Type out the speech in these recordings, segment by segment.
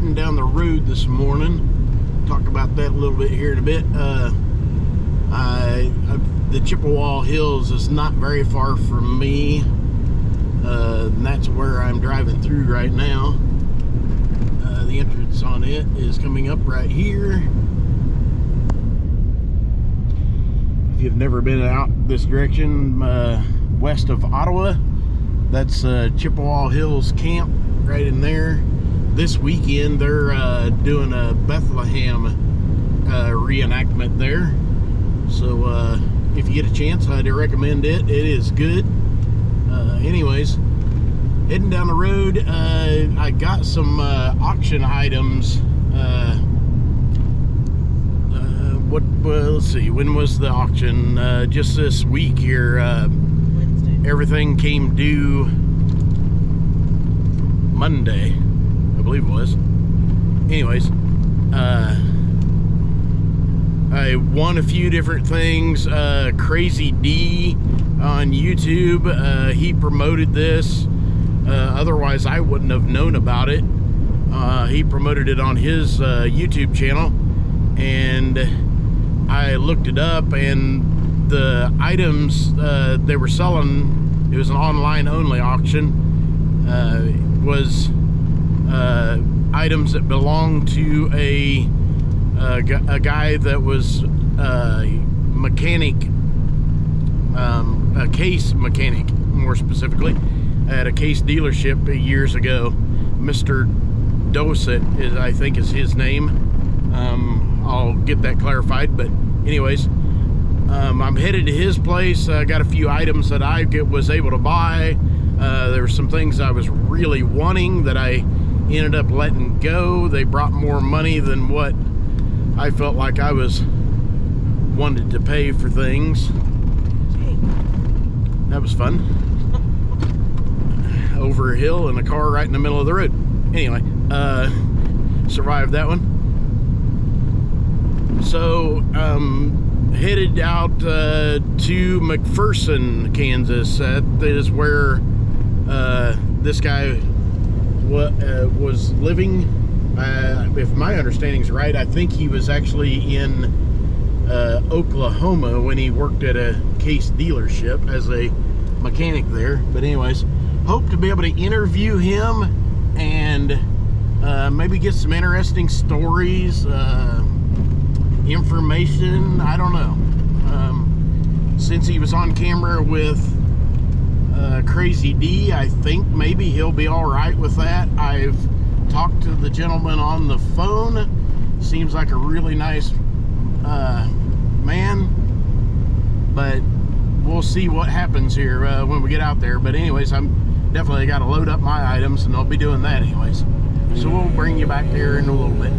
heading down the road this morning. Talk about that a little bit here in a bit. The Chippewa Hills is not very far from me, and that's where I'm driving through right now. The entrance on it is coming up right here. If you've never been out this direction, west of Ottawa, that's Chippewa Hills Camp right in there. This weekend they're doing a Bethlehem reenactment there, so if you get a chance, I'd recommend it. It is good. Anyways, heading down the road, I got some auction items. Let's see, when was the auction? Just this week here. Wednesday. Everything came due Monday, I believe it was. Anyways, I won a few different things. Crazy D on YouTube, he promoted this. Otherwise I wouldn't have known about it. He promoted it on his YouTube channel, and I looked it up, and the items they were selling, it was an online only auction, was items that belonged to a guy that was mechanic, a case mechanic, more specifically, at a case dealership years ago. Mr. Dossett I think is his name. I'll get that clarified, but anyways, I'm headed to his place. I got a few items that I was able to buy. There were some things I was really wanting that I ended up letting go. They brought more money than what I felt like I was wanted to pay for things. That was fun. Over a hill in a car right in the middle of the road. Anyway, survived that one. So, headed out to McPherson, Kansas. That is where this guy was living. If my understanding is right, I think he was actually in Oklahoma when he worked at a case dealership as a mechanic there. But anyways, hope to be able to interview him and maybe get some interesting stories, information. I don't know. Since he was on camera with Crazy D, I think maybe he'll be all right with that. I've talked to the gentleman on the phone. Seems like a really nice man, but we'll see what happens here when we get out there. But anyways, I'm definitely got to load up my items, and I'll be doing that anyways. So we'll bring you back there in a little bit.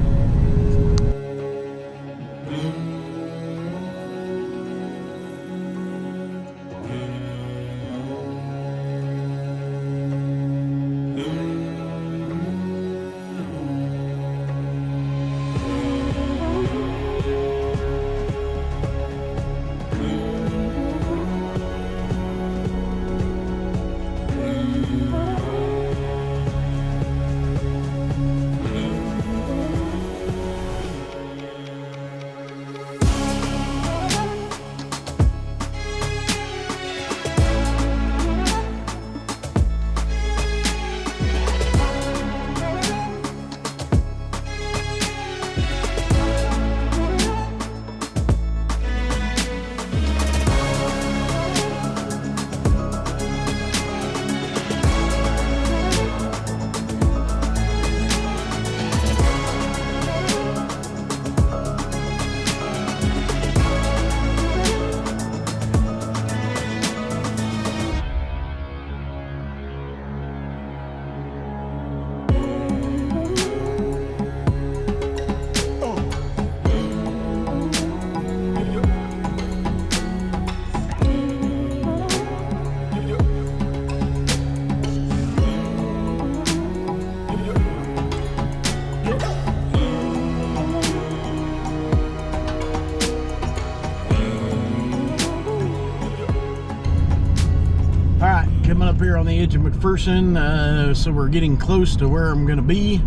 Coming up here on the edge of McPherson, so we're getting close to where I'm going to be.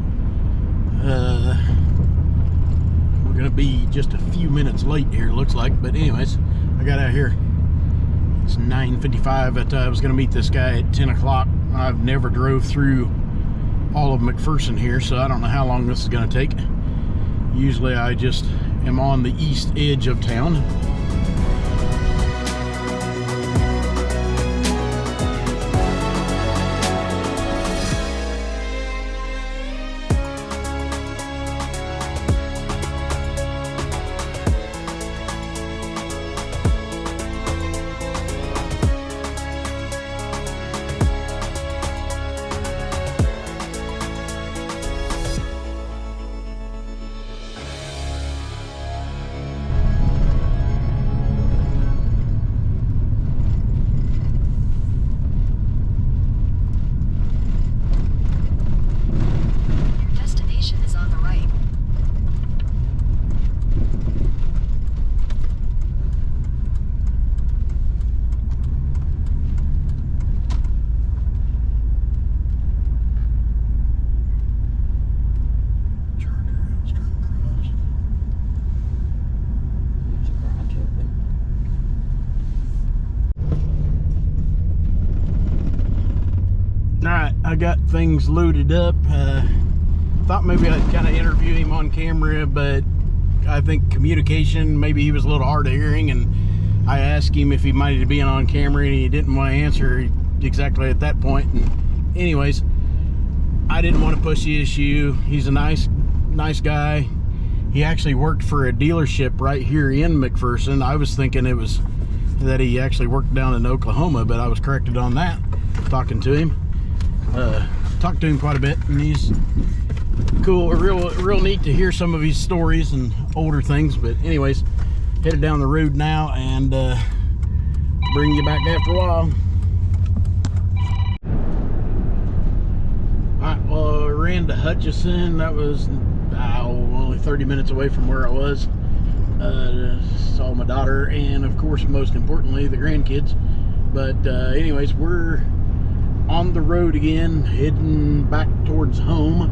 We're gonna be just a few minutes late here, looks like, but anyways, I got out here. It's 9:55. But I was gonna meet this guy at 10 o'clock. I've never drove through all of McPherson here, so I don't know how long this is gonna take. Usually I just am on the east edge of town. I got things loaded up. Thought maybe I'd kind of interview him on camera, but I think communication, maybe he was a little hard of hearing, and I asked him if he minded being on camera, and he didn't want to answer exactly at that point. And anyways, I didn't want to push the issue. He's a nice guy. He actually worked for a dealership right here in McPherson. I was thinking it was that he actually worked down in Oklahoma, but I was corrected on that talking to him. Talked to him quite a bit, and he's cool. Real neat to hear some of his stories and older things. But anyways, headed down the road now, and bring you back after a while. Alright, well, I ran to Hutchinson. That was only 30 minutes away from where I was. Saw my daughter, and of course, most importantly, the grandkids. But anyways, we're on the road again, heading back towards home.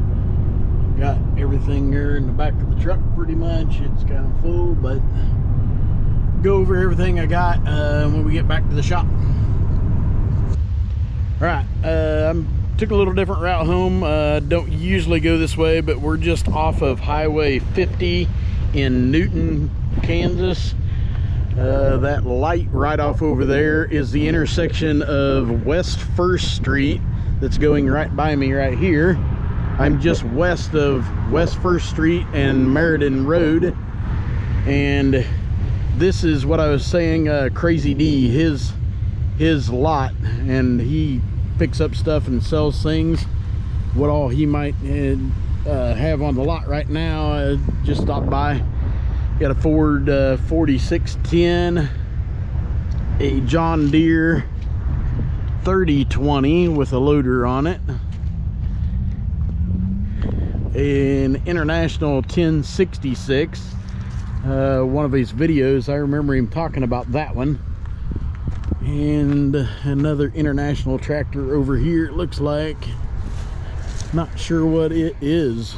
Got everything there in the back of the truck pretty much. It's kind of full, but go over everything I got when we get back to the shop. Alright, took a little different route home. Don't usually go this way, but we're just off of Highway 50 in Newton, Kansas. That light right off over there is the intersection of West 1st Street that's going right by me right here. I'm just west of West 1st Street and Meriden Road, and this is what I was saying, Crazy D, his lot, and he picks up stuff and sells things. What all he might have on the lot right now, just stopped by. Got a Ford 4610, a John Deere 3020 with a loader on it, an International 1066. One of his videos, I remember him talking about that one. And another International tractor over here, it looks like. Not sure what it is.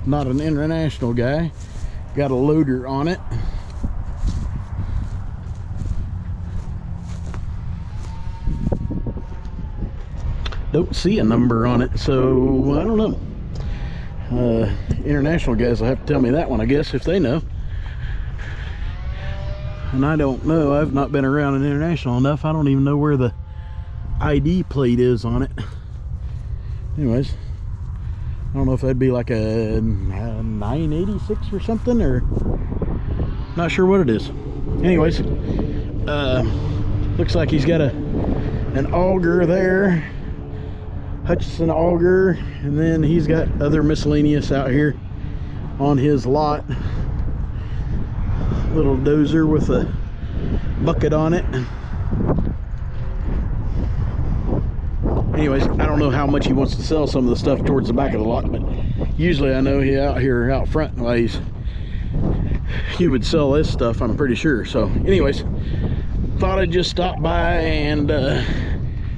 Not an International guy. Got a loader on it. Don't see a number on it, so I don't know. International guys will have to tell me that one, I guess, if they know. And I don't know. I've not been around an International enough. I don't even know where the ID plate is on it. Anyways, I don't know if that'd be like a 986 or something, or not sure what it is. Anyways, looks like he's got an auger there, Hutchinson auger, and then he's got other miscellaneous out here on his lot. Little dozer with a bucket on it. Anyways, I don't know how much he wants to sell some of the stuff towards the back of the lot, but usually I know he out here out front, well, he would sell this stuff, I'm pretty sure. So anyways, thought I'd just stop by and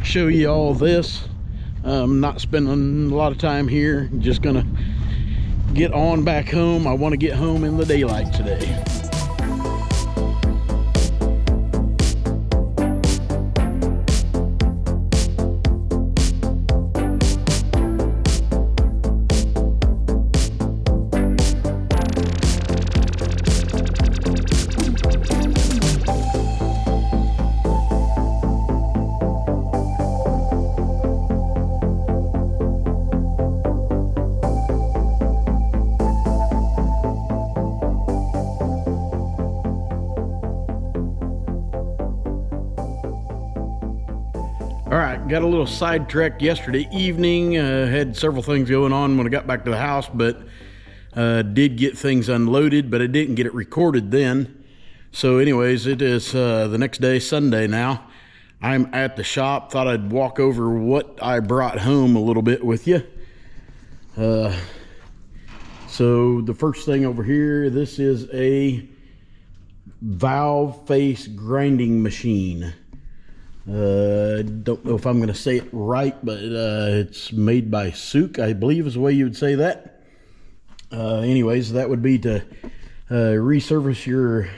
show you all this. Not spending a lot of time here, just gonna get on back home. I want to get home in the daylight today. All right, got a little sidetracked yesterday evening. Had several things going on when I got back to the house, but did get things unloaded, but I didn't get it recorded then. So anyways, it is the next day, Sunday now. I'm at the shop. Thought I'd walk over what I brought home a little bit with you. So the first thing over here, this is a valve face grinding machine. Don't know if I'm going to say it right, but it's made by Souk, I believe is the way you would say that. Anyways, that would be to resurface your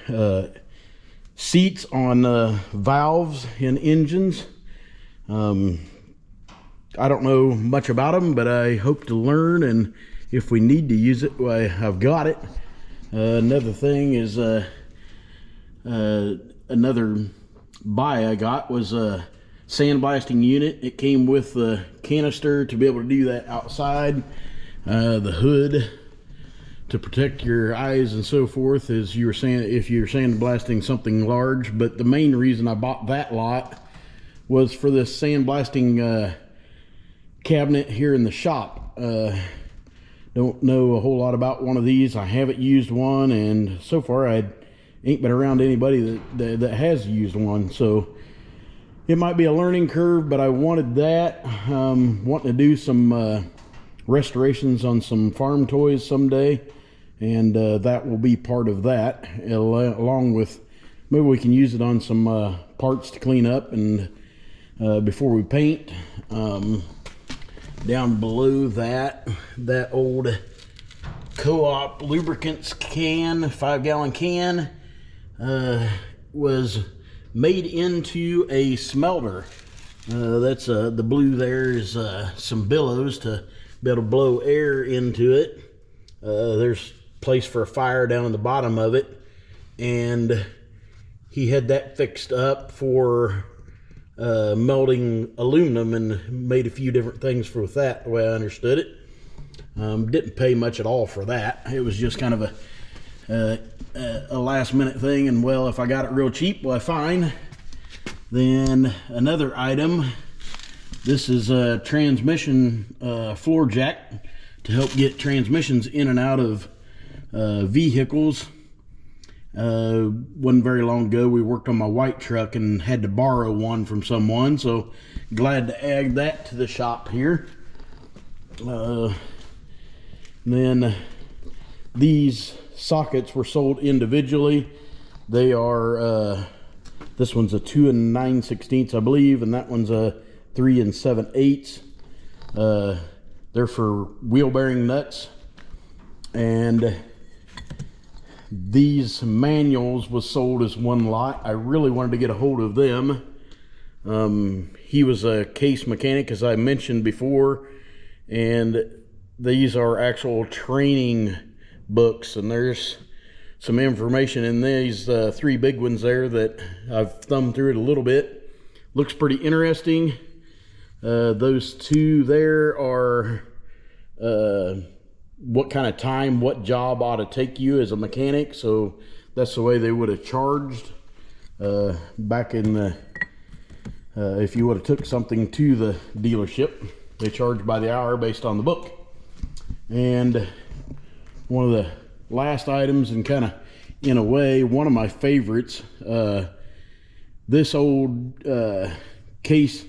seats on valves in engines. I don't know much about them, but I hope to learn, and if we need to use it, I've got it. Another thing is another buy I got was a sandblasting unit. It came with the canister to be able to do that outside. The hood to protect your eyes and so forth, as you were saying, if you're sandblasting something large. But the main reason I bought that lot was for this sandblasting cabinet here in the shop. Don't know a whole lot about one of these. I haven't used one, and so far I ain't been around anybody that has used one, so it might be a learning curve, but I wanted that. Wanting to do some restorations on some farm toys someday, and that will be part of that, along with maybe we can use it on some parts to clean up and before we paint. Down below that old Co-op lubricants can, 5-gallon can, was made into a smelter. That's the blue there is some billows to be able to blow air into it. There's place for a fire down in the bottom of it, and he had that fixed up for melting aluminum, and made a few different things with that, the way I understood it. Didn't pay much at all for that. It was just kind of a last minute thing, and well, if I got it real cheap, well, fine. Then another item, this is a transmission floor jack to help get transmissions in and out of vehicles. Wasn't very long ago we worked on my white truck and had to borrow one from someone, so glad to add that to the shop here. Then these sockets were sold individually. They are this one's a 2 9/16 I believe, and that one's a 3 7/8. They're for wheel bearing nuts, and these manuals was sold as one lot. I really wanted to get a hold of them. He was a case mechanic, as I mentioned before, and these are actual training books, and there's some information in these 3 big ones there that I've thumbed through it a little bit. Looks pretty interesting. Those 2 there are what kind of time, what job ought to take you as a mechanic. So that's the way they would have charged back in the if you would have took something to the dealership. They charge by the hour based on the book. And one of the last items, and kind of in a way one of my favorites, this old case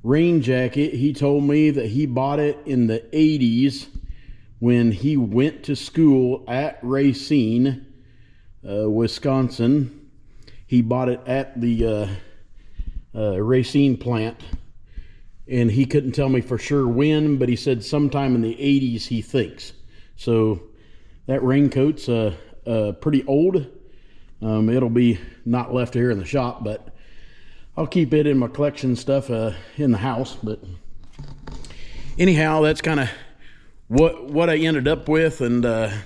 rain jacket. He told me that he bought it in the 80s when he went to school at Racine, Wisconsin. He bought it at the Racine plant, and he couldn't tell me for sure when, but he said sometime in the 80s he thinks. So that raincoat's pretty old. It'll be not left here in the shop, but I'll keep it in my collection stuff in the house. But anyhow, that's kind of what I ended up with, and I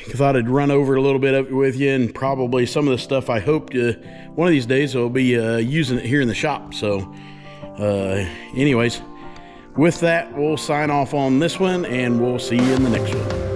thought I'd run over a little bit of it with you, and probably some of the stuff I hope one of these days I'll be using it here in the shop. So anyways, with that, we'll sign off on this one, and we'll see you in the next one.